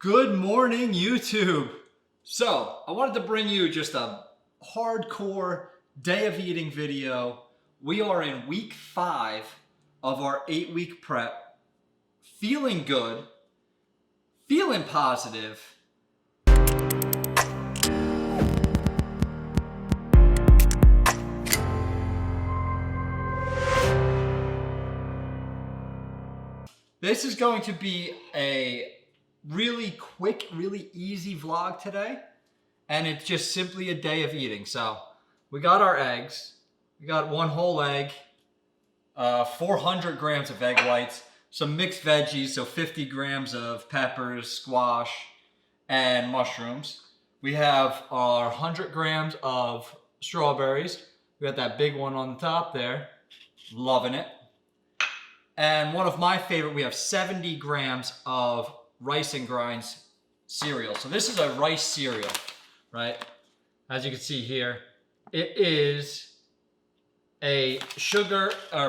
Good morning, YouTube. So, I wanted to bring you just a hardcore day of eating video. We are in week 5 of our 8-week prep. Feeling good, feeling positive. This is going to be a really quick, really easy vlog today. And it's just simply a day of eating. So we got our eggs. We got one whole egg, 400 grams of egg whites, some mixed veggies, so 50 grams of peppers, squash, and mushrooms. We have our 100 grams of strawberries. We got that big one on the top there. Loving it. And one of my favorite, we have 70 grams of rice and grinds cereal. So this is a rice cereal, right? As you can see here, it is a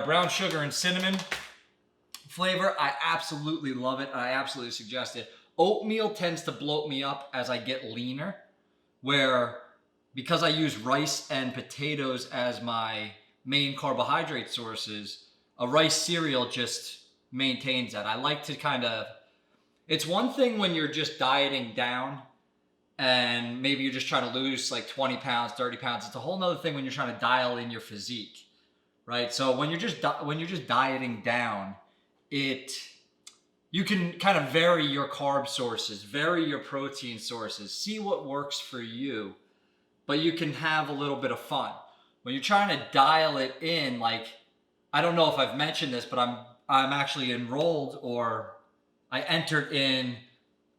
brown sugar and cinnamon flavor. I absolutely love it. I absolutely suggest it. Oatmeal tends to bloat me up as I get leaner, because I use rice and potatoes as my main carbohydrate sources, a rice cereal just maintains that. I like to it's one thing when you're just dieting down and maybe you're just trying to lose like 20 pounds, 30 pounds. It's a whole nother thing when you're trying to dial in your physique, right? So when you're just dieting down, you can kind of vary your carb sources, vary your protein sources, see what works for you, but you can have a little bit of fun. When you're trying to dial it in, like, I don't know if I've mentioned this, but I'm actually enrolled, or I entered in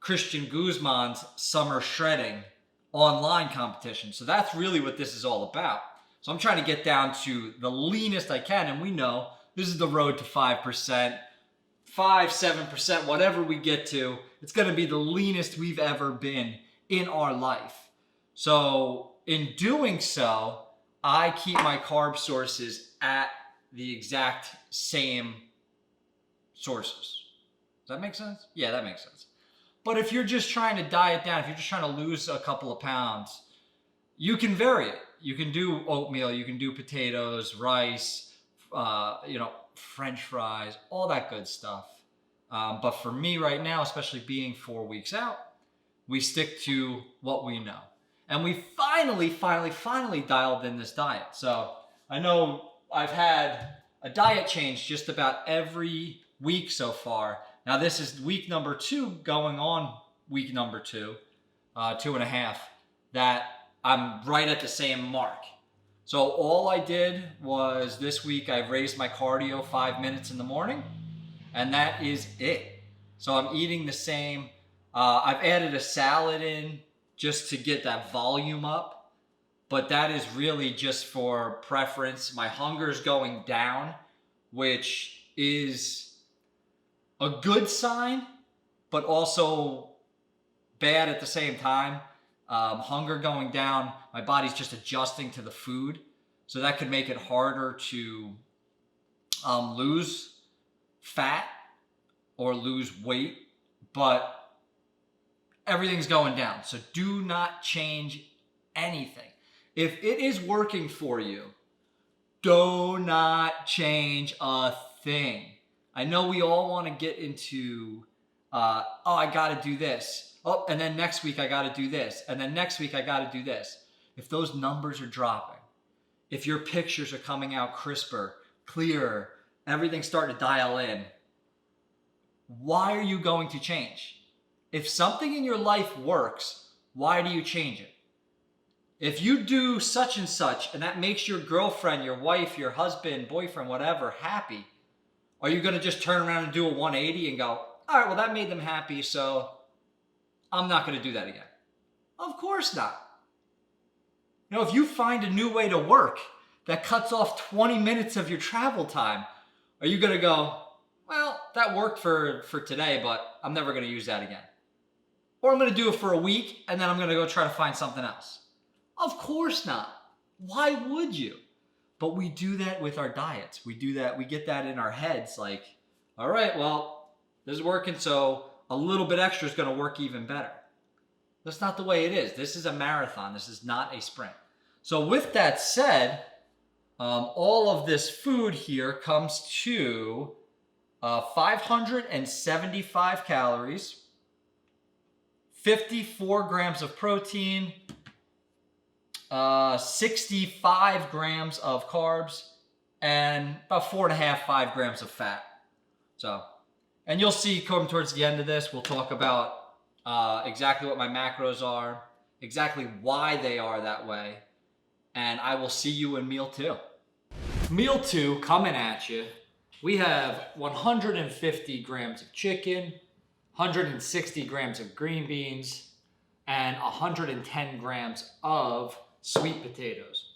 Christian Guzman's summer shredding online competition. So that's really what this is all about. So I'm trying to get down to the leanest I can. And we know this is the road to 5%, 7%, whatever we get to. It's going to be the leanest we've ever been in our life. So in doing so, I keep my carb sources at the exact same sources. Does that make sense? Yeah, that makes sense. But if you're just trying to diet down, if you're just trying to lose a couple of pounds, you can vary it. You can do oatmeal, you can do potatoes, rice, French fries, all that good stuff. But for me right now, especially being 4 weeks out, we stick to what we know. And we finally dialed in this diet. So I know I've had a diet change just about every week so far. Now this is week number 2, going on week number 2, 2.5, that I'm right at the same mark. So all I did was this week I raised my cardio 5 minutes in the morning, and that is it. So I'm eating the same. I've added a salad in just to get that volume up, but that is really just for preference. My hunger's going down, which is a good sign, but also bad at the same time. Hunger going down, my body's just adjusting to the food. So that could make it harder to lose fat or lose weight, but everything's going down. So do not change anything. If it is working for you, do not change a thing. I know we all want to get into, I got to do this. Oh, and then next week I got to do this. And then next week I got to do this. If those numbers are dropping, if your pictures are coming out crisper, clearer, everything's starting to dial in, why are you going to change? If something in your life works, why do you change it? If you do such and such, and that makes your girlfriend, your wife, your husband, boyfriend, whatever, happy, are you going to just turn around and do a 180 and go, all right, well, that made them happy, so I'm not going to do that again? Of course not. You know, if you find a new way to work that cuts off 20 minutes of your travel time, are you going to go, well, that worked for today, but I'm never going to use that again? Or I'm going to do it for a week, and then I'm going to go try to find something else? Of course not. Why would you? But we do that with our diets. We do that. We get that in our heads like, all right, well, this is working, so a little bit extra is going to work even better. That's not the way it is. This is a marathon. This is not a sprint. So with that said, all of this food here comes to 575 calories, 54 grams of protein, 65 grams of carbs, and about 4.5 grams of fat. So, and you'll see coming towards the end of this, we'll talk about exactly what my macros are, exactly why they are that way, and I will see you in meal 2. Meal 2 coming at you. We have 150 grams of chicken, 160 grams of green beans, and 110 grams of sweet potatoes.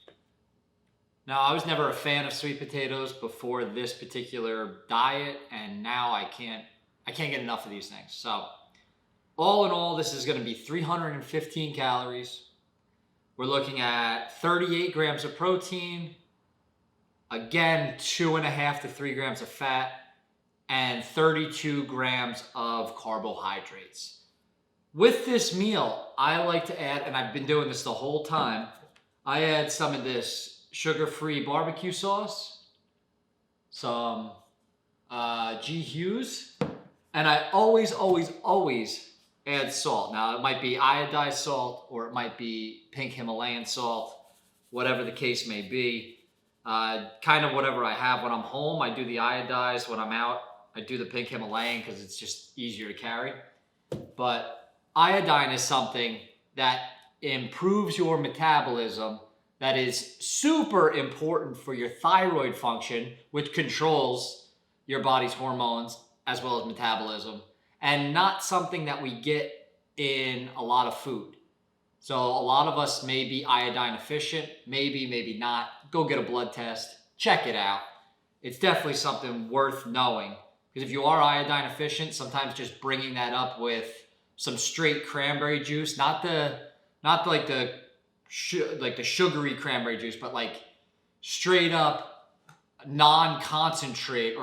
Now, I was never a fan of sweet potatoes before this particular diet, and now I can't get enough of these things. So, all in all, this is going to be 315 calories. We're looking at 38 grams of protein, again, 2.5 to 3 grams of fat, and 32 grams of carbohydrates. With this meal, I like to add, and I've been doing this the whole time, I add some of this sugar-free barbecue sauce, some G. Hughes, and I always add salt. Now, it might be iodized salt, or it might be pink Himalayan salt, whatever the case may be. Kind of whatever I have. When I'm home, I do the iodized. When I'm out, I do the pink Himalayan because it's just easier to carry. But iodine is something that improves your metabolism, that is super important for your thyroid function, which controls your body's hormones as well as metabolism, and not something that we get in a lot of food. So a lot of us may be iodine efficient, maybe not. Go get a blood test, check it out. It's definitely something worth knowing, because if you are iodine efficient, sometimes just bringing that up with some straight cranberry juice, not like the sugary cranberry juice, but like straight up concentrated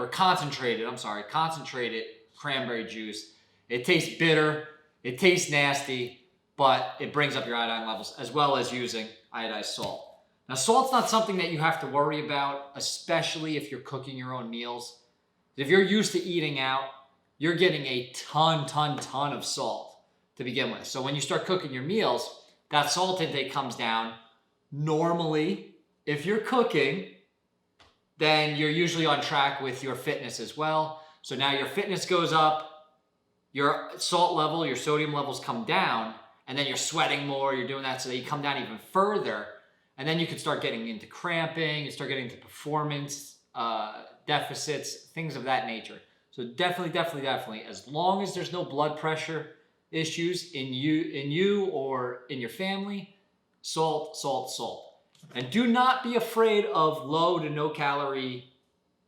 cranberry juice. It tastes bitter, it tastes nasty, but it brings up your iodine levels, as well as using iodized salt. Now, salt's not something that you have to worry about, especially if you're cooking your own meals. If you're used to eating out, you're getting a ton of salt to begin with. So when you start cooking your meals, that salt intake comes down. Normally, if you're cooking, then you're usually on track with your fitness as well. So now your fitness goes up, your salt level, your sodium levels come down, and then you're sweating more, you're doing that so that you come down even further. And then you can start getting into cramping, you start getting into performance deficits, things of that nature. So definitely, as long as there's no blood pressure issues in you or in your family, salt. And do not be afraid of low to no calorie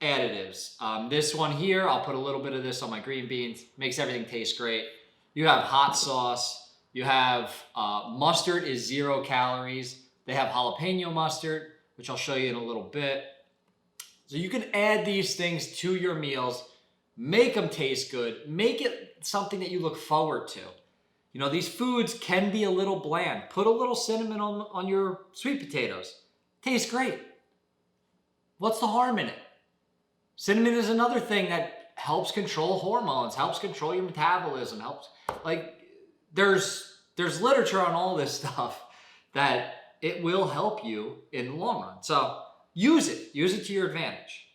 additives. This one here, I'll put a little bit of this on my green beans, makes everything taste great. You have hot sauce, you have mustard is 0 calories. They have jalapeno mustard, which I'll show you in a little bit. So you can add these things to your meals, make them taste good, make it something that you look forward to. You know, these foods can be a little bland. Put a little cinnamon on your sweet potatoes. Tastes great. What's the harm in it? Cinnamon is another thing that helps control hormones, helps control your metabolism, there's literature on all this stuff that it will help you in the long run. So use it to your advantage.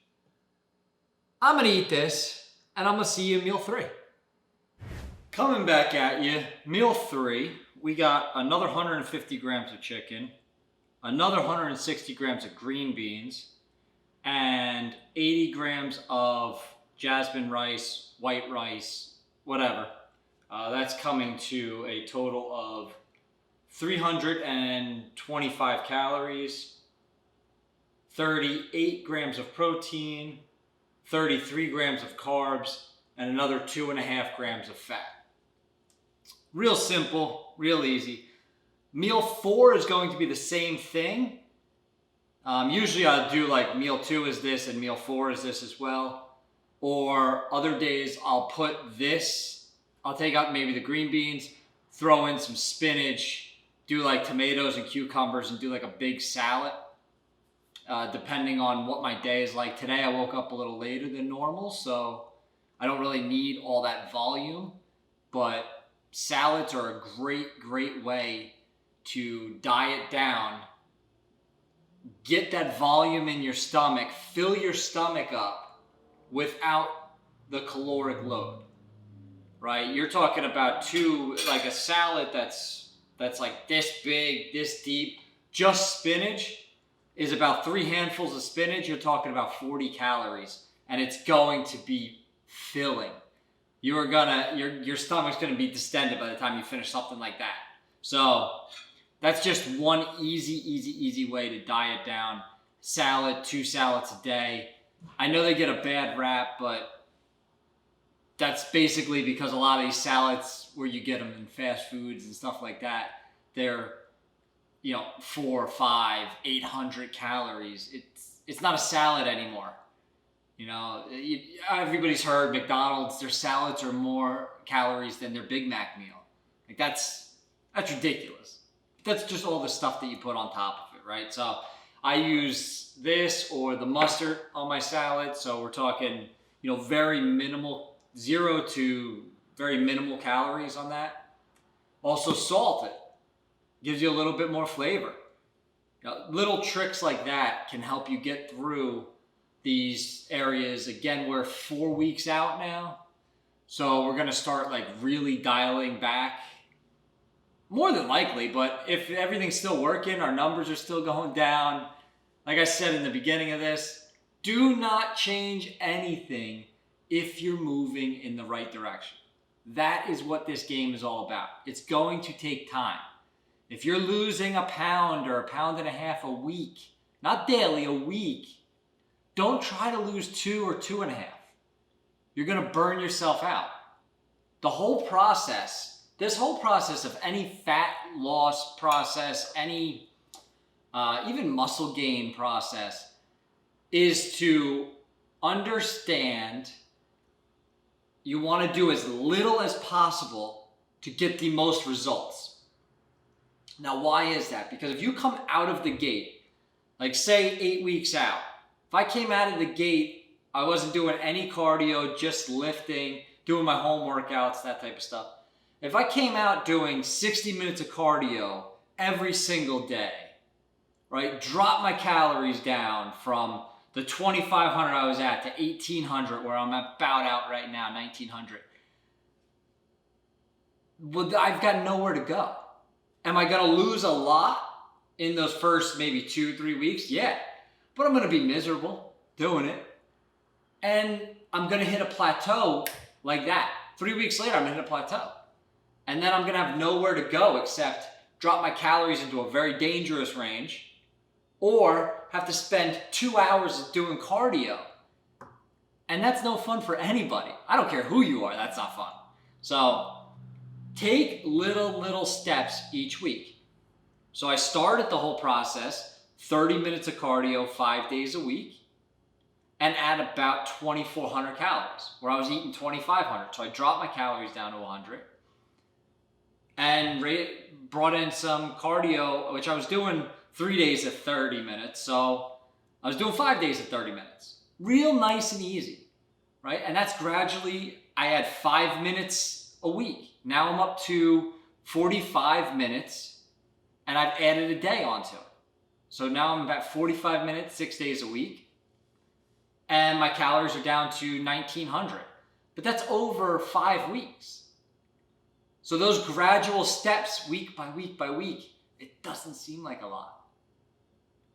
I'm gonna eat this and I'm gonna see you in meal 3. Coming back at you, meal 3, we got another 150 grams of chicken, another 160 grams of green beans, and 80 grams of jasmine rice, white rice, whatever. That's coming to a total of 325 calories, 38 grams of protein, 33 grams of carbs, and another 2.5 grams of fat. Real simple, real easy. Meal 4 is going to be the same thing. Usually I'll do like meal 2 is this and meal 4 is this as well. Or other days I'll put this I'll take out maybe the green beans, throw in some spinach, do like tomatoes and cucumbers, and do like a big salad. Depending on what my day is like. Today I woke up a little later than normal, so I don't really need all that volume, but salads are a great way to diet down, get that volume in your stomach, fill your stomach up without the caloric load, right? You're talking about like a salad that's like this big, this deep, just spinach is about 3 handfuls of spinach. You're talking about 40 calories, and it's going to be filling. Your stomach's gonna be distended by the time you finish something like that. So that's just one easy way to diet down. Salad, 2 salads a day. I know they get a bad rap, but that's basically because a lot of these salads, where you get them in fast foods and stuff like that, they're 4, 5, 800 calories. It's not a salad anymore. Everybody's heard McDonald's, their salads are more calories than their Big Mac meal. Like that's ridiculous. That's just all the stuff that you put on top of it, right? So I use this or the mustard on my salad. So we're talking, very minimal, 0 to very minimal calories on that. Also salt it. Gives you a little bit more flavor. Little tricks like that can help you get through these areas. Again, we're 4 weeks out now. So we're going to start like really dialing back. More than likely, but if everything's still working, our numbers are still going down. Like I said in the beginning of this, do not change anything if you're moving in the right direction. That is what this game is all about. It's going to take time. If you're losing a pound or 1.5 pounds a week, not daily, a week, don't try to lose 2 or 2.5. You're going to burn yourself out. This whole process of any fat loss process, any even muscle gain process, is to understand you want to do as little as possible to get the most results. Now, why is that? Because if you come out of the gate, like say 8 weeks out, if I came out of the gate, I wasn't doing any cardio, just lifting, doing my home workouts, that type of stuff. If I came out doing 60 minutes of cardio every single day, right, drop my calories down from the 2,500 I was at to 1,800, where I'm about out right now, 1,900. Well, I've got nowhere to go. Am I going to lose a lot in those first maybe 2-3 weeks? Yeah. But I'm going to be miserable doing it. And I'm going to hit a plateau like that. 3 weeks later, I'm going to hit a plateau. And then I'm going to have nowhere to go except drop my calories into a very dangerous range, or have to spend 2 hours doing cardio. And that's no fun for anybody. I don't care who you are, that's not fun. So take little steps each week. So I started the whole process, 30 minutes of cardio 5 days a week, and at about 2,400 calories, where I was eating 2,500. So I dropped my calories down to 100 and brought in some cardio, which I was doing 3 days at 30 minutes. So I was doing 5 days at 30 minutes. Real nice and easy, right? And that's gradually, I had 5 minutes a week. Now I'm up to 45 minutes, and I've added a day onto it. So now I'm about 45 minutes, 6 days a week. And my calories are down to 1,900. But that's over 5 weeks. So those gradual steps, week by week by week, it doesn't seem like a lot.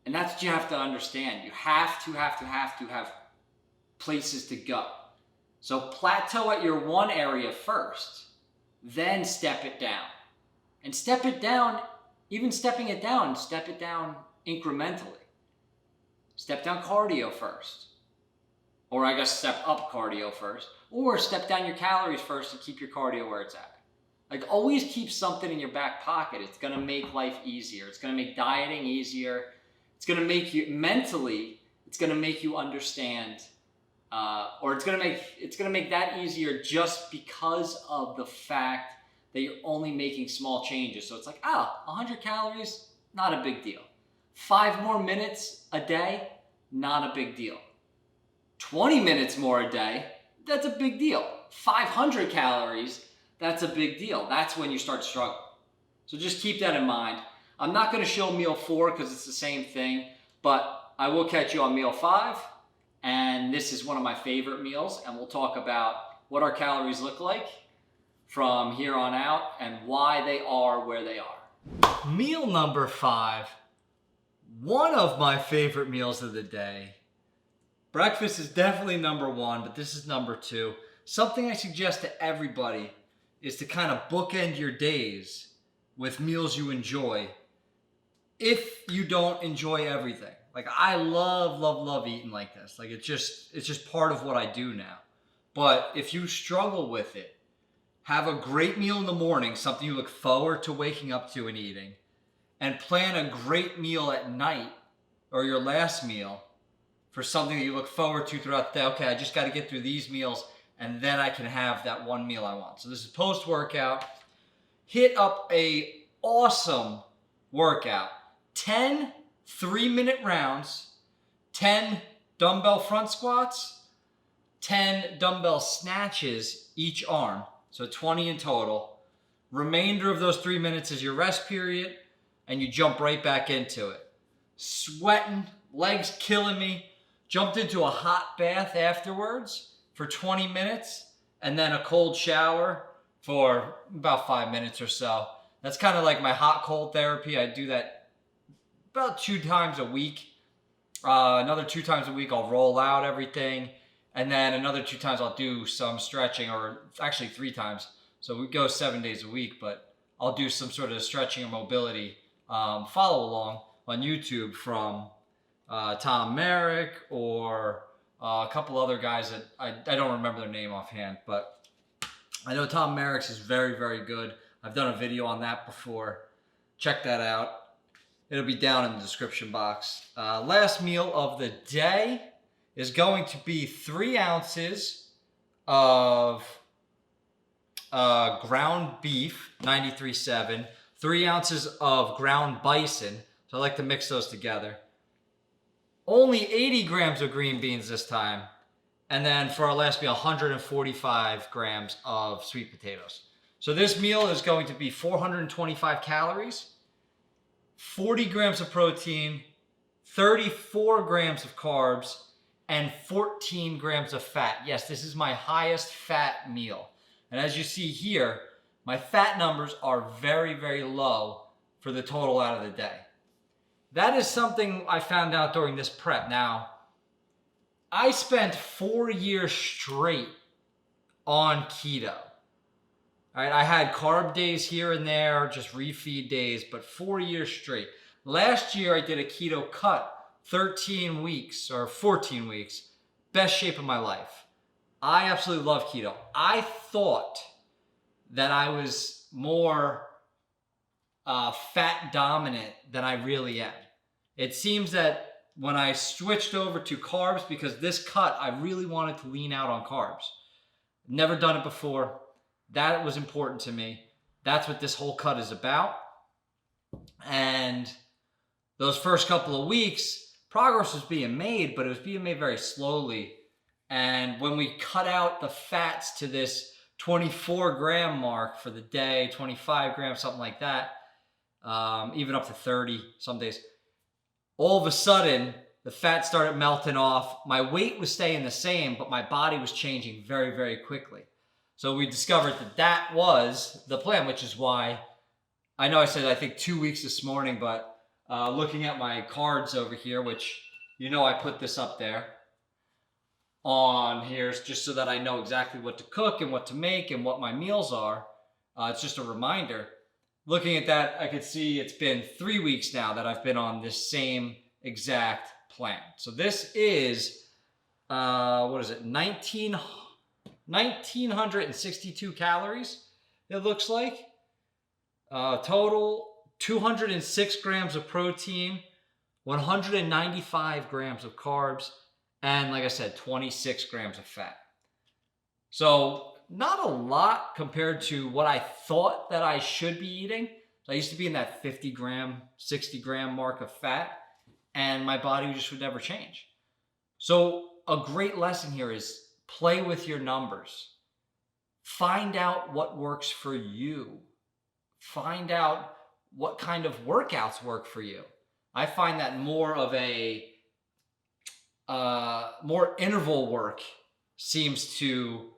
And that's what you have to understand. You have to have places to go. So plateau at your one area first, then step it down. And step it down, even stepping it down, step it down incrementally. Step down cardio first. Or I guess step up cardio first. Or step down your calories first and keep your cardio where it's at. Like, always keep something in your back pocket. It's going to make life easier. It's going to make dieting easier. It's going to make you, mentally, it's going to make you understand or it's gonna make that easier just because of the fact that you're only making small changes. So it's like, 100 calories, not a big deal. 5 more minutes a day, not a big deal. 20 minutes more a day, that's a big deal. 500 calories, that's a big deal. That's when you start struggling. So just keep that in mind. I'm not going to show meal 4 because it's the same thing, but I will catch you on meal 5. And this is one of my favorite meals. And we'll talk about what our calories look like from here on out and why they are where they are. Meal number 5, one of my favorite meals of the day. Breakfast is definitely number 1, but this is number 2. Something I suggest to everybody is to kind of bookend your days with meals you enjoy if you don't enjoy everything. Like I love eating like this. Like it's just part of what I do now. But if you struggle with it, have a great meal in the morning, something you look forward to waking up to and eating, and plan a great meal at night or your last meal for something that you look forward to throughout the day. Okay, I just got to get through these meals and then I can have that one meal I want. So this is post-workout. Hit up a awesome workout. 10 3-minute rounds, 10 dumbbell front squats, 10 dumbbell snatches each arm. So 20 in total. Remainder of those 3 minutes is your rest period and you jump right back into it. Sweating, legs killing me. Jumped into a hot bath afterwards for 20 minutes and then a cold shower for about 5 minutes or so. That's kind of like my hot cold therapy. I do that about 2 times a week. Another 2 times a week I'll roll out everything. And then another 2 times I'll do some stretching, or actually 3 times. So we go 7 days a week, but I'll do some sort of stretching or mobility. Follow along on YouTube from Tom Merrick or a couple other guys that I don't remember their name offhand, but I know Tom Merrick's is very, very good. I've done a video on that before. Check that out. It'll be down in the description box. Last meal of the day is going to be 3 ounces of ground beef, 93.7, 3 ounces of ground bison. So I like to mix those together. Only 80 grams of green beans this time. And then for our last meal, 145 grams of sweet potatoes. So this meal is going to be 425 calories, 40 grams of protein, 34 grams of carbs, and 14 grams of fat. Yes, this is my highest fat meal. And as you see here, my fat numbers are very, very low for the total out of the day. That is something I found out during this prep. Now, I spent 4 years straight on keto. All right, I had carb days here and there, just refeed days, but 4 years straight. Last year, I did a keto cut, 13 weeks or 14 weeks, best shape of my life. I absolutely love keto. I thought that I was more fat dominant than I really am. It seems that when I switched over to carbs, because this cut, I really wanted to lean out on carbs. Never done it before. That was important to me. That's what this whole cut is about. And those first couple of weeks, progress was being made, but it was being made very slowly. And when we cut out the fats to this 24 gram mark for the day, 25 grams, something like that, even up to 30 some days, all of a sudden, the fat started melting off. My weight was staying the same, but my body was changing very, very quickly. So we discovered that that was the plan, which is why I know I said, I think 2 weeks this morning, but looking at my cards over here, which, you know, I put this up there on here just so that I know exactly what to cook and what to make and what my meals are. It's just a reminder. Looking at that, I could see it's been 3 weeks now that I've been on this same exact plan. So this is, what is it, 1,962 calories, it looks like. Total 206 grams of protein, 195 grams of carbs, and like I said, 26 grams of fat. So not a lot compared to what I thought that I should be eating. I used to be in that 50 gram, 60 gram mark of fat, and my body just would never change. So a great lesson here is play with your numbers. Find out what works for you. Find out what kind of workouts work for you. I find that more of a more interval work seems to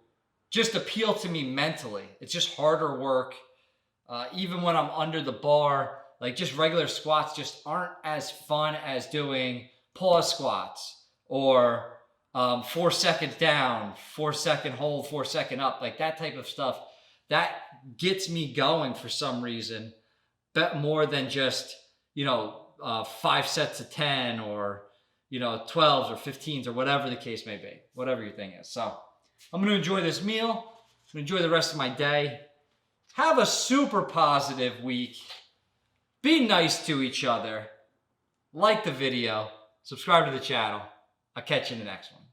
just appeal to me mentally. It's just harder work. Even when I'm under the bar, like just regular squats just aren't as fun as doing pause squats or 4 seconds down, 4 second hold, 4 second up, like that type of stuff. That gets me going for some reason, but more than just, 5 sets of 10 or, 12s or 15s or whatever the case may be, whatever your thing is. So I'm going to enjoy this meal. I'm going to enjoy the rest of my day. Have a super positive week. Be nice to each other. Like the video. Subscribe to the channel. I'll catch you in the next one.